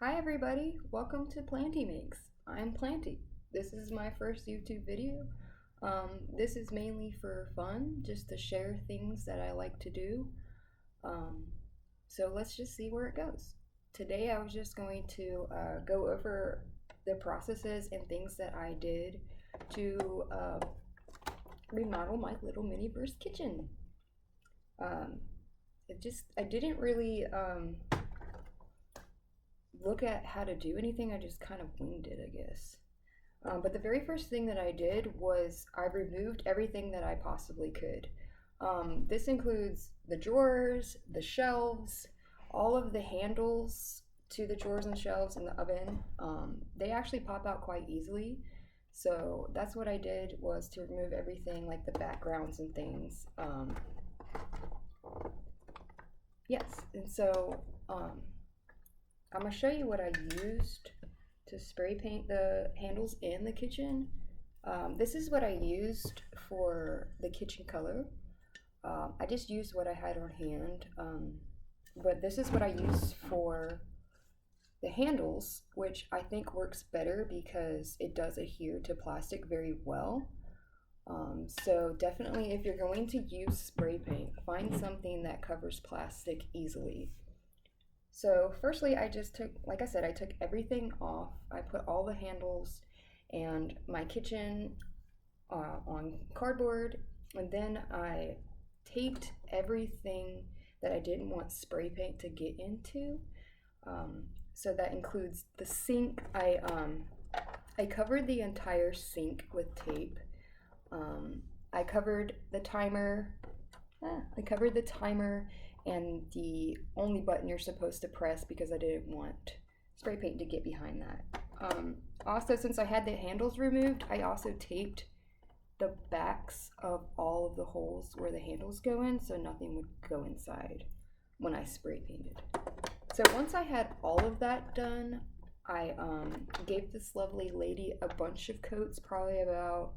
Hi everybody, welcome to Planty Makes. I'm Planty. This is my first YouTube video. This is mainly for fun, just to share things that I like to do. So let's just see where it goes. Today I was just going to go over the processes and things that I did to remodel my little miniverse kitchen. I didn't really look at how to do anything. I just kind of winged it, I guess. But the very first thing that I did was I removed everything that I possibly could. This includes the drawers, the shelves, all of the handles to the drawers and shelves in the oven. They actually pop out quite easily. So that's what I did, was to remove everything like the backgrounds and things. Yes, and so I'm going to show you what I used to spray paint the handles in the kitchen. This is what I used for the kitchen color. I just used what I had on hand, but this is what I used for the handles, which I think works better because it does adhere to plastic very well. So definitely, if you're going to use spray paint, find something that covers plastic easily. So firstly, I just took, like I said, I took everything off. I put all the handles and my kitchen on cardboard, and then I taped everything that I didn't want spray paint to get into. So that includes the sink. I covered the entire sink with tape. I covered the timer. And the only button you're supposed to press, because I didn't want spray paint to get behind that. Also, since I had the handles removed, I also taped the backs of all of the holes where the handles go in, so nothing would go inside when I spray painted. So once I had all of that done, I gave this lovely lady a bunch of coats, probably about,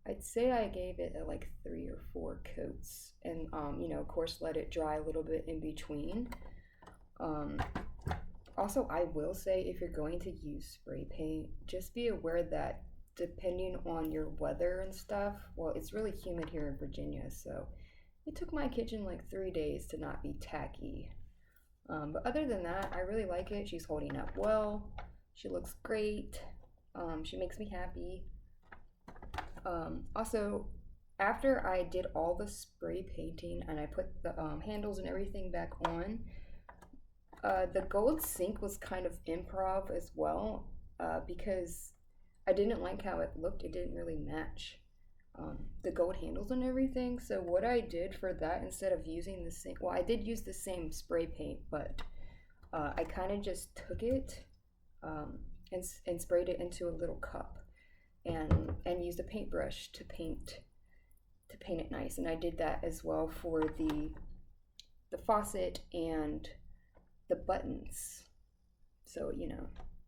I'd say I gave it like 3 or 4 coats, and of course let it dry a little bit in between. Also, I will say, if you're going to use spray paint, just be aware that depending on your weather and stuff, well, it's really humid here in Virginia, so it took my kitchen like 3 days to not be tacky. But other than that, I really like it. She's holding up well. She looks great. She makes me happy. Also, after I did all the spray painting and I put the handles and everything back on, the gold sink was kind of improv as well, because I didn't like how it looked. It didn't really match the gold handles and everything. So what I did for that, instead of using the same, well, I did use the same spray paint, but I kind of just took it and sprayed it into a little cup. And used a paintbrush to paint it nice. And I did that as well for the faucet and the buttons. So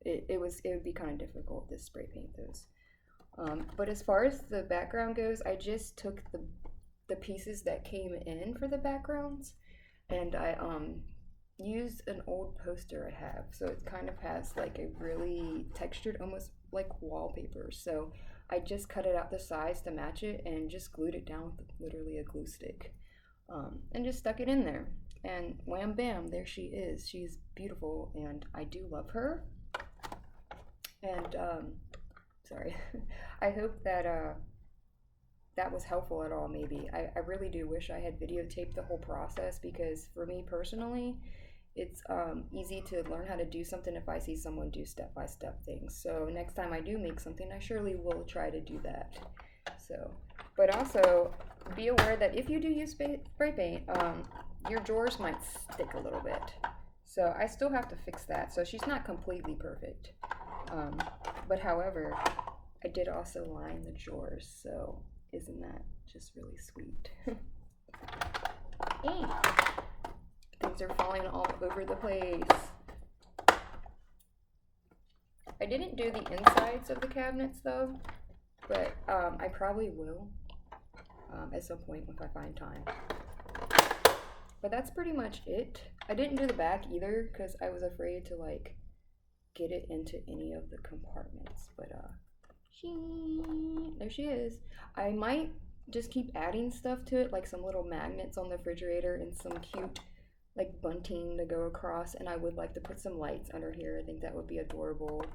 it would be kind of difficult to spray paint those. But as far as the background goes, I just took the pieces that came in for the backgrounds, and I used an old poster I have, so it kind of has like a really textured, almost like wallpaper. So I just cut it out the size to match it and just glued it down with literally a glue stick, and just stuck it in there, and wham bam, there she is. She's beautiful and I do love her. And sorry. I hope that that was helpful at all. Maybe I really do wish I had videotaped the whole process, because for me personally, it's easy to learn how to do something if I see someone do step-by-step things. So next time I do make something, I surely will try to do that. So, but also be aware that if you do use spray paint, your drawers might stick a little bit. So I still have to fix that. So she's not completely perfect. But however, I did also line the drawers. So isn't that just really sweet? Hey. Things are falling all over the place. I didn't do the insides of the cabinets though, but I probably will at some point if I find time. But that's pretty much it. I didn't do the back either because I was afraid to like get it into any of the compartments. But there she is. I might just keep adding stuff to it, like some little magnets on the refrigerator and some cute like bunting to go across. And I would like to put some lights under here. I think that would be adorable.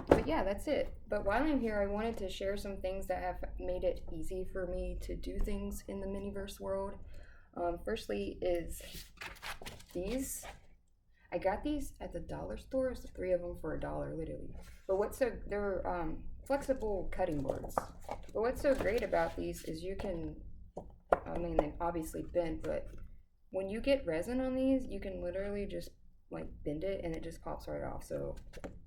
But yeah, that's it. But while I'm here, I wanted to share some things that have made it easy for me to do things in the miniverse world. Firstly is these. I got these at the dollar store. It's 3 of them for $1, literally. But they're flexible cutting boards. But what's so great about these is you can, I mean, they've obviously bent, but when you get resin on these, you can literally just like bend it and it just pops right off. So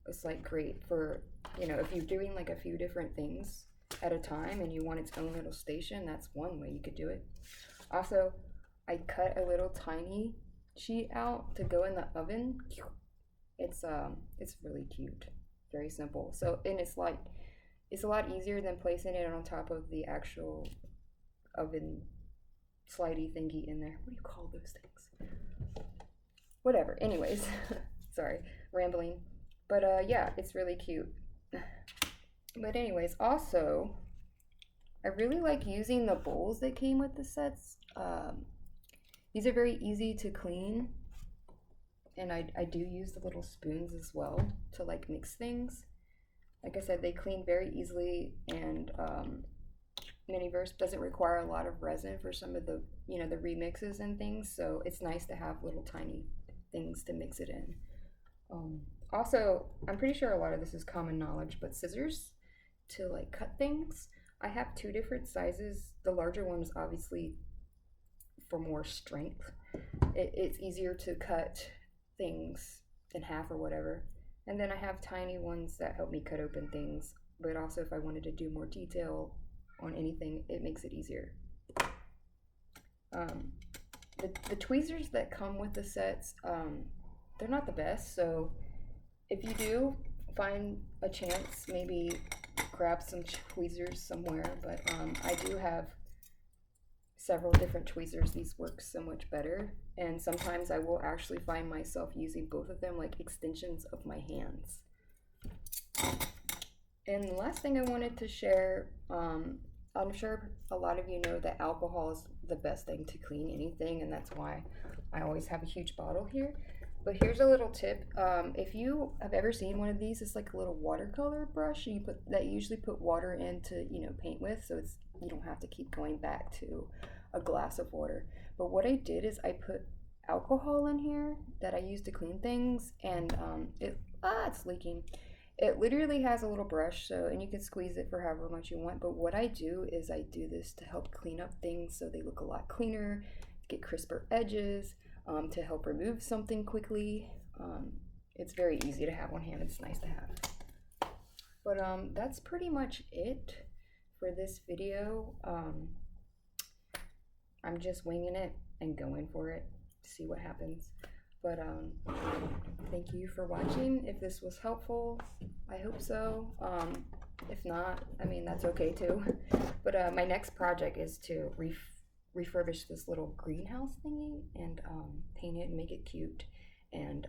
it's like great for, you know, if you're doing like a few different things at a time and you want its own little station, that's one way you could do it. Also, I cut a little tiny sheet out to go in the oven. It's really cute, very simple. So, and it's a lot easier than placing it on top of the actual oven slidey thingy in there. What do you call those things? Whatever. Anyways, sorry, rambling. But yeah, it's really cute. But anyways, also, I really like using the bowls that came with the sets. These are very easy to clean, and I do use the little spoons as well to like mix things. Like I said, they clean very easily, and Miniverse doesn't require a lot of resin for some of the, you know, the remixes and things, so it's nice to have little tiny things to mix it in. Also, I'm pretty sure a lot of this is common knowledge, but scissors to like cut things. I have 2 different sizes. The larger one is obviously for more strength. It's easier to cut things in half or whatever. And then I have tiny ones that help me cut open things, but also if I wanted to do more detail on anything, it makes it easier. The tweezers that come with the sets, they're not the best, so if you do find a chance, maybe grab some tweezers somewhere, but I do have several different tweezers. These work so much better, and sometimes I will actually find myself using both of them like extensions of my hands. And the last thing I wanted to share, I'm sure a lot of you know that alcohol is the best thing to clean anything, and that's why I always have a huge bottle here. But here's a little tip. If you have ever seen one of these, it's like a little watercolor brush you usually put water in to, you know, paint with, so you don't have to keep going back to a glass of water. But what I did is I put alcohol in here that I use to clean things, and it's leaking. It literally has a little brush, and you can squeeze it for however much you want. But what I do is I do this to help clean up things so they look a lot cleaner, get crisper edges, to help remove something quickly. It's very easy to have on hand. It's nice to have. But that's pretty much it for this video. I'm just winging it and going for it to see what happens. But thank you for watching. If this was helpful, I hope so. If not, I mean, that's okay too. But my next project is to refurbish this little greenhouse thingy and paint it and make it cute, and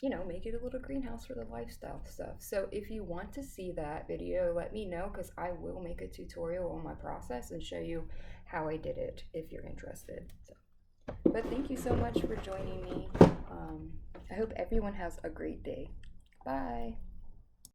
you know, make it a little greenhouse for the lifestyle stuff. So if you want to see that video, let me know, because I will make a tutorial on my process and show you how I did it if you're interested. So, but thank you so much for joining me. I hope everyone has a great day. Bye.